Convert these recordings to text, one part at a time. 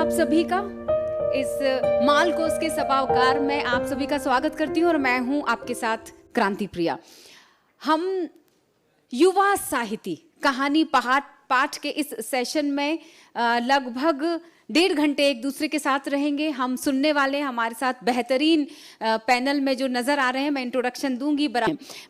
आप सभी का इस मालकोस के सभागार में आप सभी का स्वागत करती हूँ और मैं हूँ आपके साथ क्रांति प्रिया। हम युवा साहिती कहानी पाठ के इस सेशन में लगभग 1.5 घंटे एक दूसरे के साथ रहेंगे। हम सुनने वाले हमारे साथ बेहतरीन पैनल में जो नजर आ रहे हैं, मैं इंट्रोडक्शन दूंगी,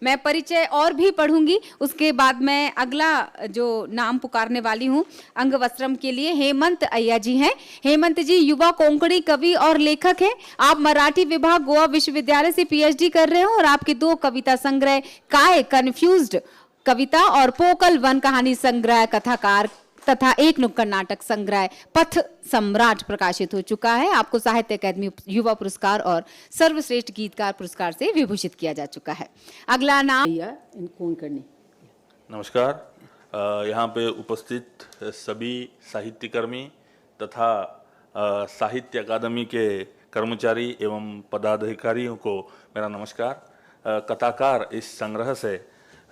मैं परिचय और भी पढ़ूंगी। उसके बाद मैं अगला जो नाम पुकारने वाली हूं अंग वस्त्रम के लिए हेमंत अय्या जी हैं। हेमंत जी युवा कोंकणी कवि और लेखक हैं। आप मराठी विभाग गोवा विश्वविद्यालय से पीएचडी कर रहे हो और आपके 2 कविता संग्रह काय कन्फ्यूज्ड कविता और पोकल वन कहानी संग्रह कथाकार तथा एक नुक्कड़ नाटक संग्रह पथ सम्राट प्रकाशित हो चुका है। आपको साहित्य अकादमी युवा पुरस्कार और सर्वश्रेष्ठ गीतकार पुरस्कार से विभूषित किया जा चुका है। अगला नाम नमस्कार। यहाँ पे उपस्थित सभी साहित्यकर्मी तथा साहित्य अकादमी के कर्मचारी एवं पदाधिकारियों को मेरा नमस्कार। कथाकार इस संग्रह से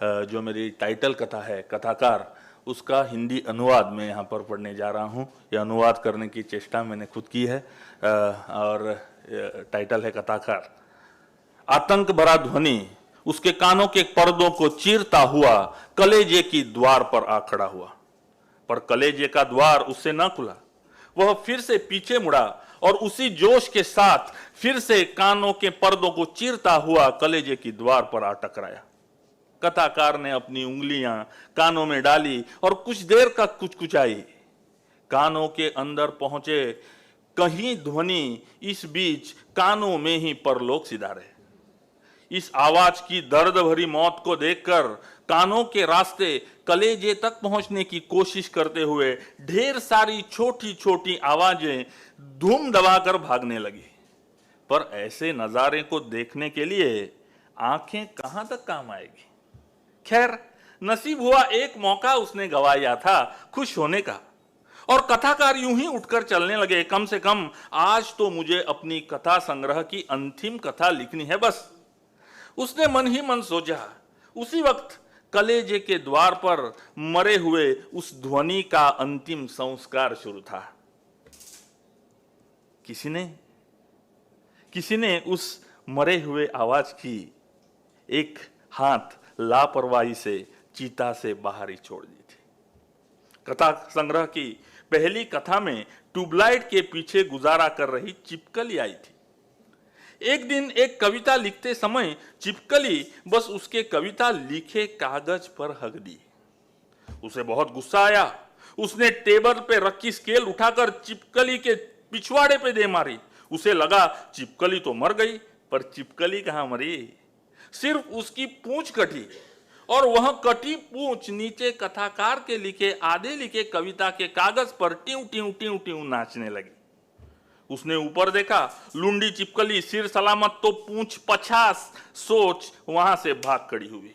जो मेरी टाइटल कथा है कथाकार, उसका हिंदी अनुवाद मैं यहाँ पर पढ़ने जा रहा हूँ। यह अनुवाद करने की चेष्टा मैंने खुद की है और टाइटल है कथाकार। आतंक भरा ध्वनि उसके कानों के पर्दों को चीरता हुआ कलेजे की द्वार पर आ खड़ा हुआ, पर कलेजे का द्वार उससे न खुला। वह फिर से पीछे मुड़ा और उसी जोश के साथ फिर से कानों के पर्दों को चीरता हुआ कलेजे की द्वार पर आ टकराया। कथाकार ने अपनी उंगलियां कानों में डाली और कुछ देर का कुचकुचाई। कानों के अंदर पहुंचे कहीं ध्वनि इस बीच कानों में ही परलोक सिधारे। इस आवाज की दर्द भरी मौत को देखकर कानों के रास्ते कलेजे तक पहुंचने की कोशिश करते हुए ढेर सारी छोटी छोटी आवाजें धूम दबाकर भागने लगी। पर ऐसे नजारे को देखने के लिए आंखें कहां तक काम आएगी। खैर, नसीब हुआ एक मौका उसने गवाया था खुश होने का, और कथाकार यूं ही उठकर चलने लगे। कम से कम आज तो मुझे अपनी कथा संग्रह की अंतिम कथा लिखनी है बस, उसने मन ही मन सोचा। उसी वक्त कलेजे के द्वार पर मरे हुए उस ध्वनि का अंतिम संस्कार शुरू था। किसी ने उस मरे हुए आवाज की एक हाथ लापरवाही से चीता से बाहर ही छोड़ दी थी। कथा संग्रह की पहली कथा में ट्यूबलाइट के पीछे गुजारा कर रही चिपकली आई थी। एक दिन एक कविता लिखते समय चिपकली बस उसके कविता लिखे कागज पर हग दी। उसे बहुत गुस्सा आया। उसने टेबल पे रखी स्केल उठाकर चिपकली के पिछवाड़े पे दे मारी। उसे लगा चिपकली तो मर गई, पर चिपकली कहां मरी, सिर्फ उसकी पूंछ कटी, और वह कटी पूंछ नीचे कथाकार के लिखे आधे लिखे कविता के कागज पर ट्यू ट्यू ट्यू ट्यू नाचने लगी। उसने ऊपर देखा, लुंडी चिपकली सिर सलामत तो पूंछ 50 सोच वहां से भाग खड़ी हुई।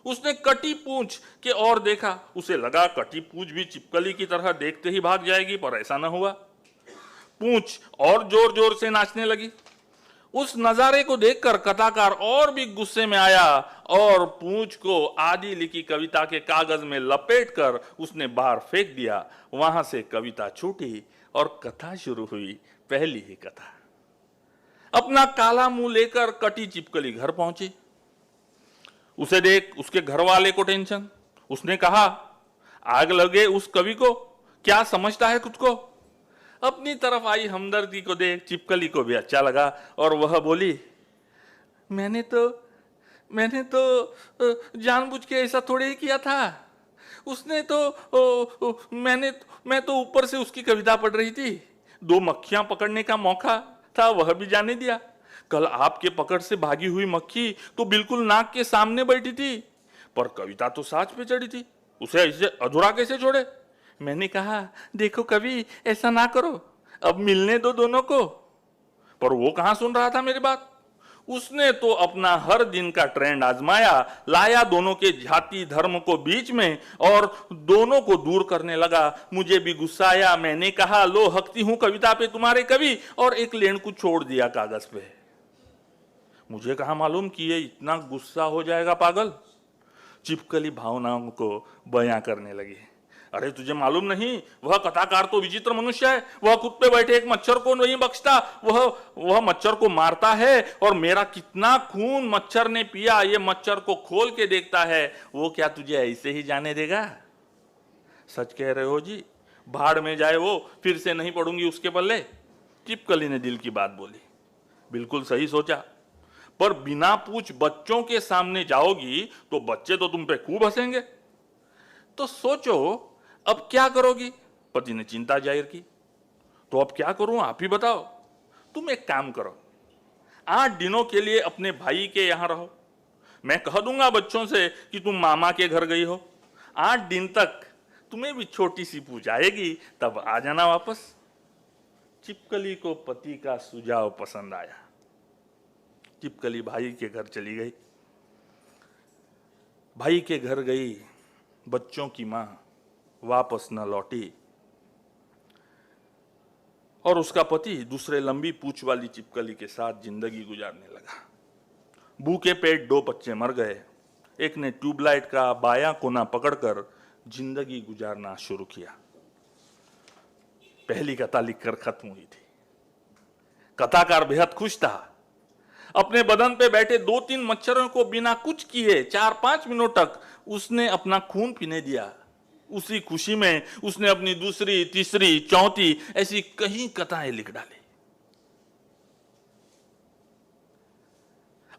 उसने कटी पूंछ के और देखा। उसे लगा कटी पूंछ भी चिपकली की तरह देखते ही भाग जाएगी, पर ऐसा न हुआ। पूंछ और जोर जोर से नाचने लगी। उस नजारे को देखकर कथाकार और भी गुस्से में आया और पूंछ को आधी लिखी कविता के कागज में लपेटकर उसने बाहर फेंक दिया। वहां से कविता छूटी और कथा शुरू हुई, पहली ही कथा। अपना काला मुंह लेकर कटी चिपकली घर पहुंची। उसे देख उसके घर वाले को टेंशन। उसने कहा, आग लगे उस कवि को, क्या समझता है खुद को। अपनी तरफ आई हमदर्दी को देख चिपकली को भी अच्छा लगा और वह बोली, मैंने तो जानबूझ के ऐसा थोड़े ही किया था। उसने तो मैं तो ऊपर से उसकी कविता पढ़ रही थी। 2 मक्खियां पकड़ने का मौका था, वह भी जाने दिया। कल आपके पकड़ से भागी हुई मक्खी तो बिल्कुल नाक के सामने बैठी थी, पर कविता तो साच पे चढ़ी थी। उसे ऐसे अधूरा कैसे छोड़े। मैंने कहा, देखो कवि, ऐसा ना करो, अब मिलने दो दोनों को। पर वो कहां सुन रहा था मेरी बात। उसने तो अपना हर दिन का ट्रेंड आजमाया, लाया दोनों के जाति धर्म को बीच में और दोनों को दूर करने लगा। मुझे भी गुस्सा आया। मैंने कहा, लो हकती हूं कविता पे तुम्हारे कवि, और एक लेन को छोड़ दिया कागज पे। मुझे कहा मालूम कि ये इतना गुस्सा हो जाएगा पागल। चिपकली भावनाओं को बयां करने लगी। अरे तुझे मालूम नहीं, वह कथाकार तो विचित्र मनुष्य है। वह खुद पे बैठे एक मच्छर को नहीं बख्शता, वह मच्छर को मारता है, और मेरा कितना खून मच्छर ने पिया ये मच्छर को खोल के देखता है। वो क्या तुझे ऐसे ही जाने देगा? सच कह रहे हो जी, भाड़ में जाए वो, फिर से नहीं पड़ूंगी उसके पल्ले। चिपकली ने दिल की बात बोली। बिल्कुल सही सोचा, पर बिना पूछ बच्चों के सामने जाओगी तो बच्चे तो तुम पे खूब हंसेंगे। तो सोचो अब क्या करोगी? पति ने चिंता जाहिर की। तो अब क्या करूं, आप ही बताओ। तुम एक काम करो, 8 दिनों के लिए अपने भाई के यहां रहो। मैं कह दूंगा बच्चों से कि तुम मामा के घर गई हो। 8 दिन तक तुम्हें भी छोटी सी पूजा आएगी, तब आ जाना वापस। चिपकली को पति का सुझाव पसंद आया। चिपकली भाई के घर चली गई। भाई के घर गई, बच्चों की मां वापस न लौटी, और उसका पति दूसरे लंबी पूंछ वाली चिपकली के साथ जिंदगी गुजारने लगा। भूखे पेट 2 बच्चे मर गए। एक ने ट्यूबलाइट का बायां कोना पकड़कर जिंदगी गुजारना शुरू किया। पहली कथा लिखकर खत्म हुई थी। कथाकार बेहद खुश था। अपने बदन पे बैठे 2-3 मच्छरों को बिना कुछ किए 4-5 मिनट तक उसने अपना खून पीने दिया। उसी खुशी में उसने अपनी दूसरी, तीसरी, चौथी ऐसी कई कथाएं लिख डाली।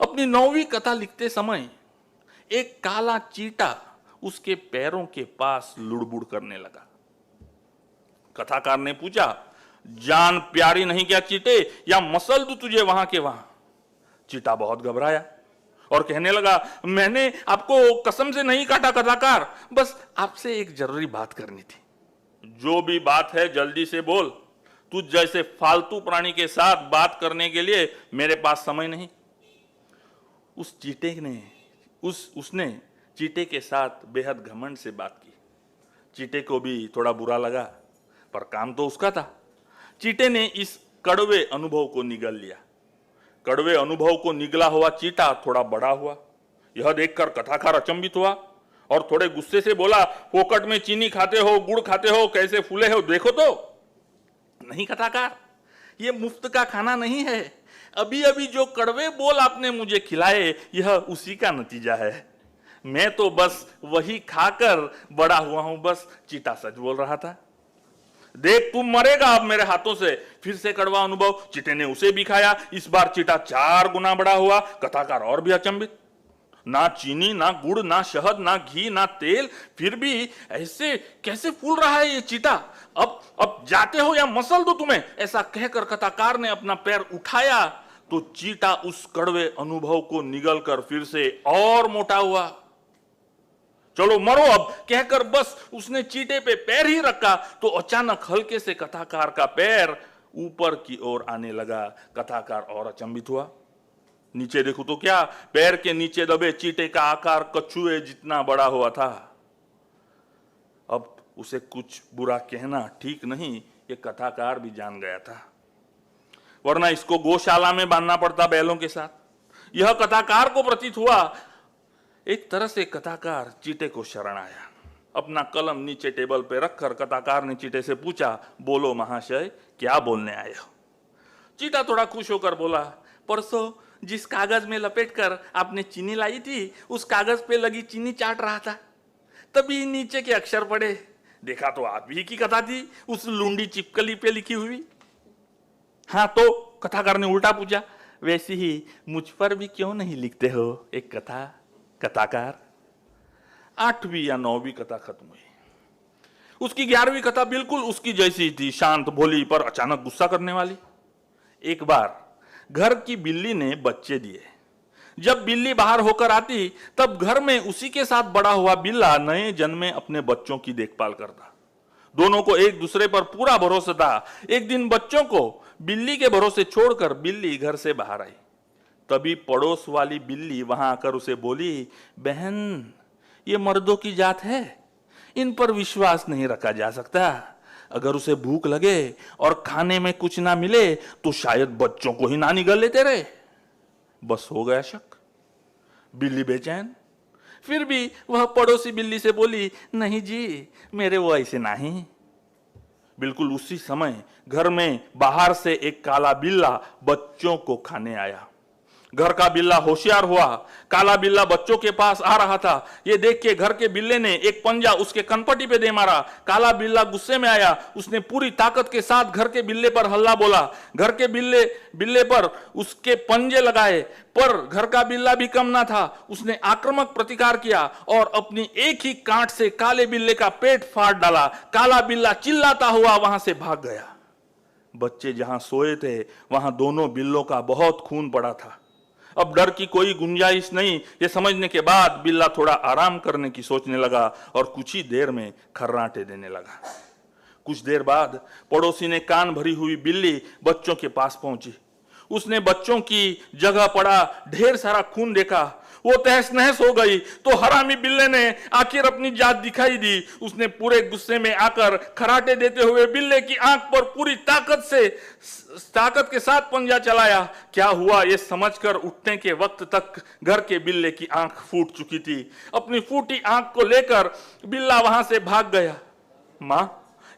अपनी 9वीं कथा लिखते समय एक काला चींटा उसके पैरों के पास लुड़बुड़ करने लगा। कथाकार ने पूछा, जान प्यारी नहीं क्या चींटे, या मसल दूं तुझे वहां के वहां? चींटा बहुत घबराया और कहने लगा, मैंने आपको कसम से नहीं काटा कथाकार, बस आपसे एक जरूरी बात करनी थी। जो भी बात है जल्दी से बोल। तुझ जैसे फालतू प्राणी के साथ बात करने के लिए मेरे पास समय नहीं। उस चींटे ने उसने चींटे के साथ बेहद घमंड से बात की। चींटे को भी थोड़ा बुरा लगा, पर काम तो उसका था। चींटे ने इस कड़वे अनुभव को निगल लिया। कड़वे अनुभव को निगला हुआ चींटा थोड़ा बड़ा हुआ। यह देखकर कथाकार अचंभित हुआ और थोड़े गुस्से से बोला, फोकट में चीनी खाते हो, गुड़ खाते हो, कैसे फूले हो देखो तो। नहीं कथाकार, ये मुफ्त का खाना नहीं है। अभी अभी जो कड़वे बोल आपने मुझे खिलाए, यह उसी का नतीजा है। मैं तो बस वही खाकर बड़ा हुआ हूं। बस चींटा सच बोल रहा था। देख, तुम मरेगा अब मेरे हाथों से। फिर से कड़वा अनुभव। चींटे ने उसे भी खाया। इस बार चींटा 4 गुना बड़ा हुआ। कथाकार और भी अचंभित। ना चीनी, ना गुड़, ना शहद, ना घी, ना तेल, फिर भी ऐसे कैसे फूल रहा है ये चींटा? अब जाते हो या मसल दो तुम्हें? ऐसा कहकर कथाकार ने अपना पैर उठाया तो चींटा उस कड़वे अनुभव को निगलकर फिर से और मोटा हुआ। चलो मरो अब कहकर बस उसने चींटे पे पैर ही रखा तो अचानक हल्के से कथाकार का पैर ऊपर की ओर आने लगा। कथाकार और अचंभित हुआ। नीचे देखो तो क्या, पैर के नीचे दबे चींटे का आकार कछुए जितना बड़ा हुआ था। अब उसे कुछ बुरा कहना ठीक नहीं, ये कथाकार भी जान गया था, वरना इसको गौशाला में बांधना पड़ता बैलों के साथ। यह कथाकार को प्रतीत हुआ। एक तरह से कथाकार चींटे को शरण आया। अपना कलम नीचे टेबल पे रखकर कथाकार ने चींटे से पूछा, बोलो महाशय, क्या बोलने आए हो? चींटा थोड़ा खुश होकर बोला, परसों जिस कागज में लपेटकर आपने चीनी लाई थी, उस कागज पे लगी चीनी चाट रहा था, तभी नीचे के अक्षर पढ़े। देखा तो आप ही की कथा थी, उस लूंडी चिपकली पे लिखी हुई। हाँ तो? कथाकार ने उल्टा पूछा, वैसे ही मुझ पर भी क्यों नहीं लिखते हो एक कथा? कथाकार 8वीं या 9वीं कथा खत्म हुई। उसकी 11वीं कथा बिल्कुल उसकी जैसी थी, शांत, भोली, पर अचानक गुस्सा करने वाली। एक बार घर की बिल्ली ने बच्चे दिए। जब बिल्ली बाहर होकर आती तब घर में उसी के साथ बड़ा हुआ बिल्ला नए जन्मे अपने बच्चों की देखभाल करता। दोनों को एक दूसरे पर पूरा भरोसा था। एक दिन बच्चों को बिल्ली के भरोसे छोड़कर बिल्ली घर से बाहर आई। तभी पड़ोस वाली बिल्ली वहां आकर उसे बोली, बहन, ये मर्दों की जात है, इन पर विश्वास नहीं रखा जा सकता। अगर उसे भूख लगे और खाने में कुछ ना मिले तो शायद बच्चों को ही ना निगल लेते रहे। बस हो गया शक। बिल्ली बेचैन। फिर भी वह पड़ोसी बिल्ली से बोली, नहीं जी, मेरे वो ऐसे नहीं। बिल्कुल उसी समय घर में बाहर से एक काला बिल्ला बच्चों को खाने आया। घर का बिल्ला होशियार हुआ। काला बिल्ला बच्चों के पास आ रहा था। ये देख के घर के बिल्ले ने एक पंजा उसके कनपटी पे दे मारा। काला बिल्ला गुस्से में आया। उसने पूरी ताकत के साथ घर के बिल्ले पर हल्ला बोला। घर के बिल्ले पर उसके पंजे लगाए, पर घर का बिल्ला भी कम ना था। उसने आक्रामक प्रतिकार किया और अपनी एक ही कांट से काले बिल्ले का पेट फाड़ डाला। काला बिल्ला चिल्लाता हुआ वहां से भाग गया। बच्चे जहां सोए थे वहां दोनों बिल्लों का बहुत खून पड़ा था। अब डर की कोई गुंजाइश नहीं। ये समझने के बाद बिल्ला थोड़ा आराम करने की सोचने लगा और कुछ ही देर में खर्राटे देने लगा। कुछ देर बाद पड़ोसी ने कान भरी हुई बिल्ली बच्चों के पास पहुंची। उसने बच्चों की जगह पड़ा ढेर सारा खून देखा। वो तहस नहस हो गई। तो हरामी बिल्ले ने आखिर अपनी जात दिखाई दी। उसने पूरे गुस्से में आकर खराटे देते हुए बिल्ले की आंख पर पूरी ताकत के साथ पंजा चलाया। क्या हुआ ये समझकर उठने के वक्त तक घर के बिल्ले की आंख फूट चुकी थी। अपनी फूटी आंख को लेकर बिल्ला वहां से भाग गया। मां,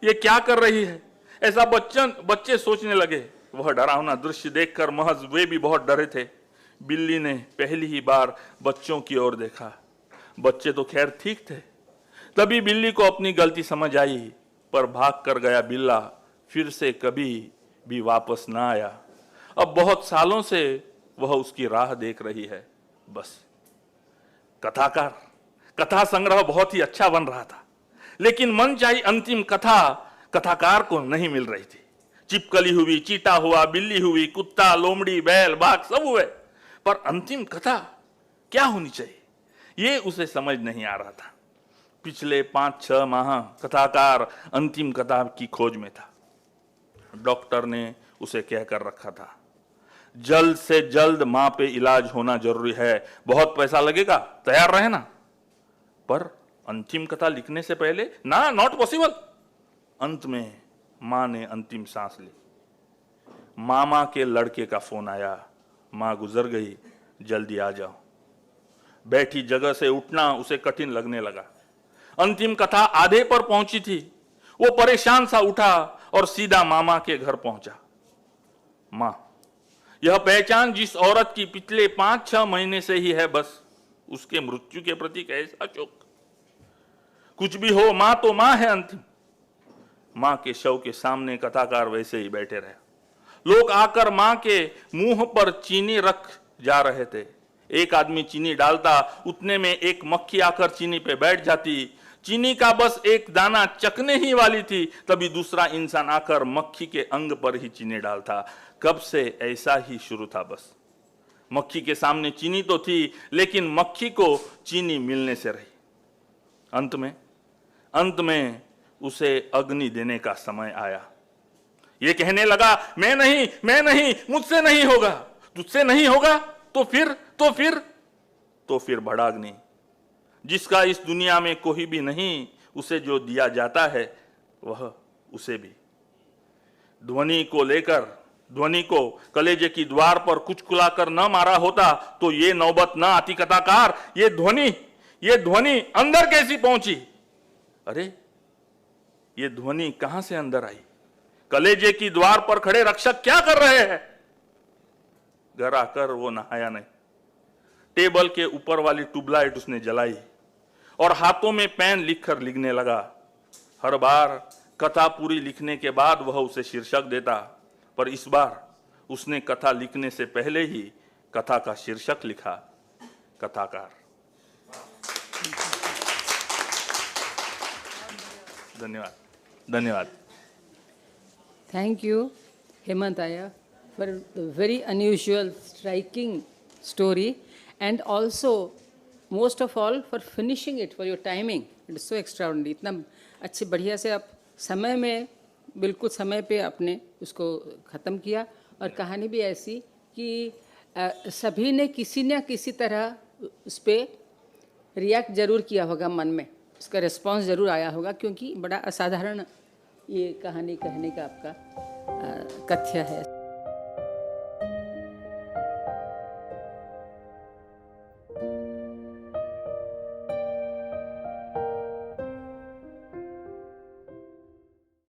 ये क्या कर रही है, ऐसा बच्चे सोचने लगे। वह डरावना दृश्य देखकर महज वे भी बहुत डरे थे। बिल्ली ने पहली ही बार बच्चों की ओर देखा। बच्चे तो खैर ठीक थे। तभी बिल्ली को अपनी गलती समझ आई, पर भाग कर गया बिल्ला फिर से कभी भी वापस ना आया। अब बहुत सालों से वह उसकी राह देख रही है। बस कथा संग्रह बहुत ही अच्छा बन रहा था, लेकिन मनचाही अंतिम कथाकार को नहीं मिल रही थी। चिपकली हुई, चीटा हुआ, बिल्ली हुई, कुत्ता, लोमड़ी, बैल, बाघ सब हुए, पर अंतिम कथा क्या होनी चाहिए ये उसे समझ नहीं आ रहा था। पिछले 5-6 माह कथाकार अंतिम कथा की खोज में था। डॉक्टर ने उसे कहकर रखा था, जल्द से जल्द मां पे इलाज होना जरूरी है, बहुत पैसा लगेगा, तैयार रहे ना। पर अंतिम कथा लिखने से पहले ना, नॉट पॉसिबल। अंत में मां ने अंतिम सांस ली। मामा के लड़के का फोन आया, मां गुजर गई, जल्दी आ जाओ। बैठी जगह से उठना उसे कठिन लगने लगा। अंतिम कथा आधे पर पहुंची थी। वो परेशान सा उठा और सीधा मामा के घर पहुंचा। मां, यह पहचान जिस औरत की पिछले 5-6 महीने से ही है, बस उसके मृत्यु के प्रति कैसा शोक। कुछ भी हो, मां तो मां है अंतिम। मां के शव के सामने कथाकार वैसे ही बैठे रहे। लोग आकर मां के मुंह पर चीनी रख जा रहे थे। एक आदमी चीनी डालता, उतने में एक मक्खी आकर चीनी पे बैठ जाती। चीनी का बस एक दाना चखने ही वाली थी, तभी दूसरा इंसान आकर मक्खी के अंग पर ही चीनी डालता। कब से ऐसा ही शुरू था। बस मक्खी के सामने चीनी तो थी, लेकिन मक्खी को चीनी मिलने से रही। अंत में उसे अग्नि देने का समय आया। ये कहने लगा, मैं नहीं, मुझसे नहीं होगा। तुझसे नहीं होगा तो फिर बड़ा अग्नि, जिसका इस दुनिया में कोई भी नहीं, उसे जो दिया जाता है वह उसे भी। ध्वनि को कलेजे की द्वार पर कुचकुलाकर न मारा होता तो ये नौबत न आती कथाकार। ये ध्वनि अंदर कैसी पहुंची? अरे, ये ध्वनि कहां से अंदर आई? कलेजे की द्वार पर खड़े रक्षक क्या कर रहे हैं? घर आकर वो नहाया नहीं। टेबल के ऊपर वाली ट्यूबलाइट उसने जलाई और हाथों में पेन लिखने लगा। हर बार कथा पूरी लिखने के बाद वह उसे शीर्षक देता, पर इस बार उसने कथा लिखने से पहले ही कथा का शीर्षक लिखा, कथाकार। धन्यवाद। Thank you, Hemant Aya, for the very unusual, striking story, and also, most of all, for finishing it, for your timing. It is so extraordinary. इतना अच्छे बढ़िया से आप समय में, बिल्कुल समय पे आपने उसको ख़त्म किया, और कहानी भी ऐसी कि सभी ने किसी न किसी तरह उस पर रिएक्ट ज़रूर किया होगा, मन में उसका रिस्पॉन्स ज़रूर आया होगा, क्योंकि बड़ा असाधारण ये कहानी कहने का आपका कथ्य है।